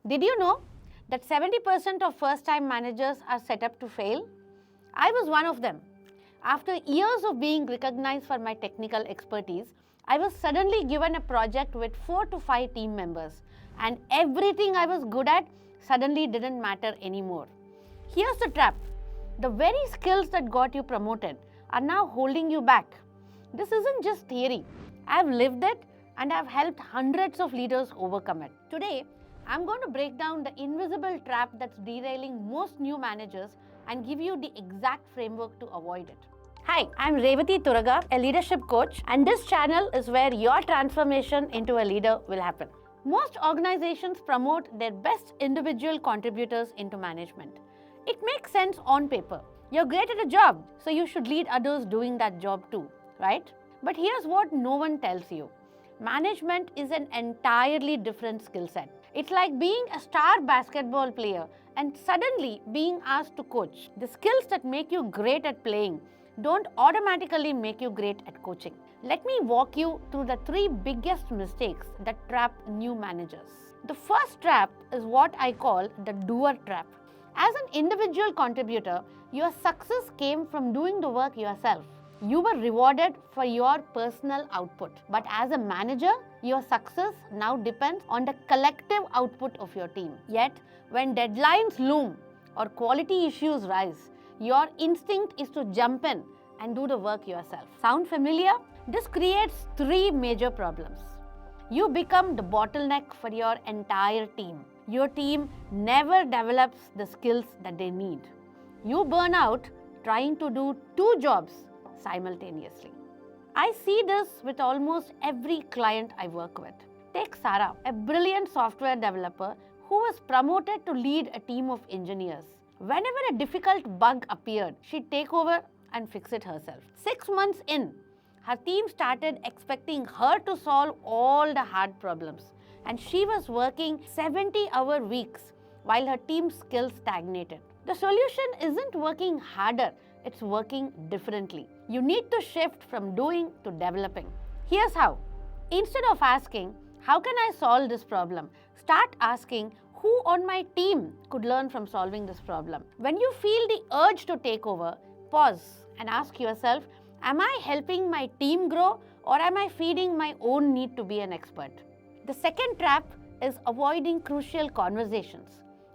Did you know that 70% of first-time managers are set up to fail? I was one of them. After years of being recognized for my technical expertise, I was suddenly given a project with 4 to 5 team members, and everything I was good at suddenly didn't matter anymore. Here's the trap. The very skills that got you promoted are now holding you back. This isn't just theory. I've lived it and I've helped hundreds of leaders overcome it. Today, I'm going to break down the invisible trap that's derailing most new managers and give you the exact framework to avoid it. Hi, I'm Revathi, a leadership coach, and this channel is where your transformation into a leader will happen. Most organizations promote their best individual contributors into management. It makes sense on paper. You're great at a job, so you should lead others doing that job too, right? But here's what no one tells you. Management is an entirely different skill set. It's like being a star basketball player and suddenly being asked to coach. The skills that make you great at playing don't automatically make you great at coaching. Let me walk you through the 3 biggest mistakes that trap new managers. The first trap is what I call the doer trap. As an individual contributor, your success came from doing the work yourself. You were rewarded for your personal output. But as a manager, your success now depends on the collective output of your team. Yet, when deadlines loom or quality issues rise, your instinct is to jump in and do the work yourself. Sound familiar? This creates 3 major problems. You become the bottleneck for your entire team. Your team never develops the skills that they need. You burn out trying to do 2 jobs simultaneously. I see this with almost every client I work with. Take Sarah, a brilliant software developer who was promoted to lead a team of engineers. Whenever a difficult bug appeared, she'd take over and fix it herself. 6 months in, her team started expecting her to solve all the hard problems, and she was working 70-hour weeks while her team's skills stagnated. The solution isn't working harder, it's working differently. You need to shift from doing to developing. Here's how. Instead of asking, how can I solve this problem? Start asking, who on my team could learn from solving this problem? When you feel the urge to take over, pause and ask yourself, am I helping my team grow or am I feeding my own need to be an expert? The second trap is avoiding crucial conversations.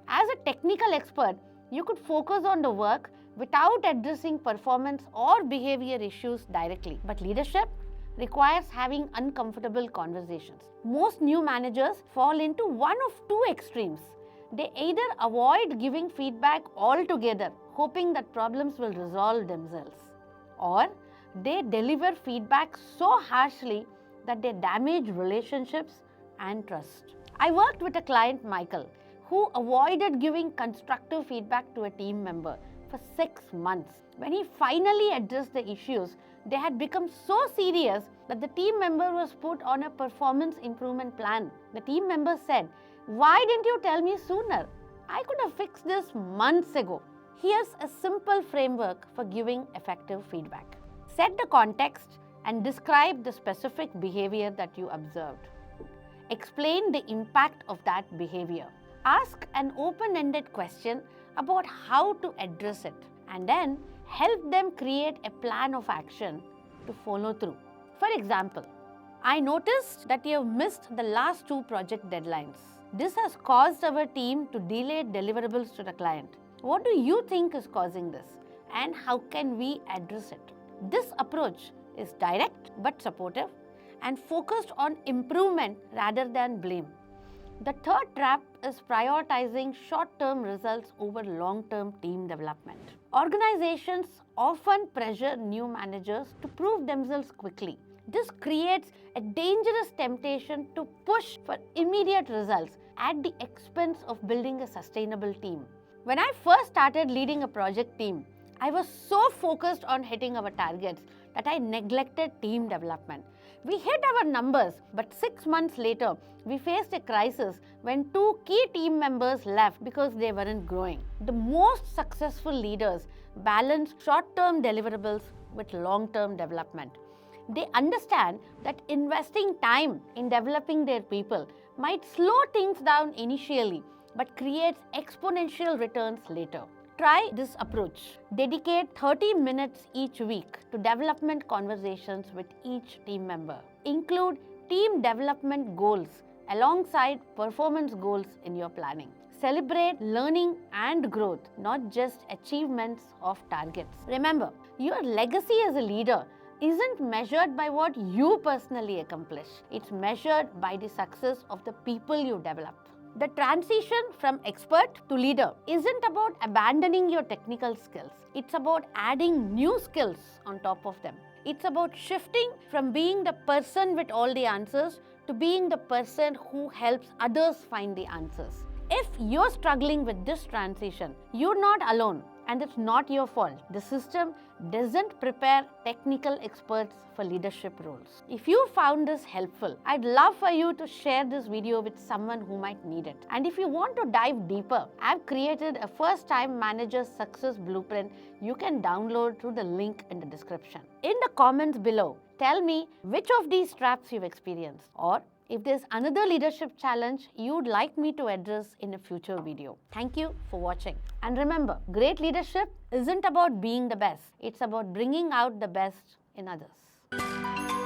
As a technical expert, you could focus on the work without addressing performance or behavior issues directly. But leadership requires having uncomfortable conversations. Most new managers fall into one of 2 extremes. They either avoid giving feedback altogether, hoping that problems will resolve themselves, or they deliver feedback so harshly that they damage relationships and trust. I worked with a client, Michael, who avoided giving constructive feedback to a team member for 6 months. When he finally addressed the issues, they had become so serious that the team member was put on a performance improvement plan. The team member said, "Why didn't you tell me sooner? I could have fixed this months ago." Here's a simple framework for giving effective feedback. Set the context and describe the specific behavior that you observed. Explain the impact of that behavior. Ask an open-ended question about how to address it, and then help them create a plan of action to follow through. For example, I noticed that you have missed the last 2 project deadlines. This has caused our team to delay deliverables to the client. What do you think is causing this, and how can we address it? This approach is direct but supportive and focused on improvement rather than blame. The third trap is prioritizing short-term results over long-term team development. Organizations often pressure new managers to prove themselves quickly. This creates a dangerous temptation to push for immediate results at the expense of building a sustainable team. When I first started leading a project team, I was so focused on hitting our targets that I neglected team development. We hit our numbers, but 6 months later, we faced a crisis when 2 key team members left because they weren't growing. The most successful leaders balance short-term deliverables with long-term development. They understand that investing time in developing their people might slow things down initially, but creates exponential returns later. Try this approach. Dedicate 30 minutes each week to development conversations with each team member. Include team development goals alongside performance goals in your planning. Celebrate learning and growth, not just achievements of targets. Remember, your legacy as a leader isn't measured by what you personally accomplish. It's measured by the success of the people you develop. The transition from expert to leader isn't about abandoning your technical skills. It's about adding new skills on top of them. It's about shifting from being the person with all the answers to being the person who helps others find the answers. If you're struggling with this transition, you're not alone, and it's not your fault. The system doesn't prepare technical experts for leadership roles. If you found this helpful, I'd love for you to share this video with someone who might need it. And if you want to dive deeper, I've created a first-time manager success blueprint you can download through the link in the description. In the comments below, tell me which of these traps you've experienced, or if there's another leadership challenge you'd like me to address in a future video. Thank you for watching. And remember, great leadership isn't about being the best. It's about bringing out the best in others.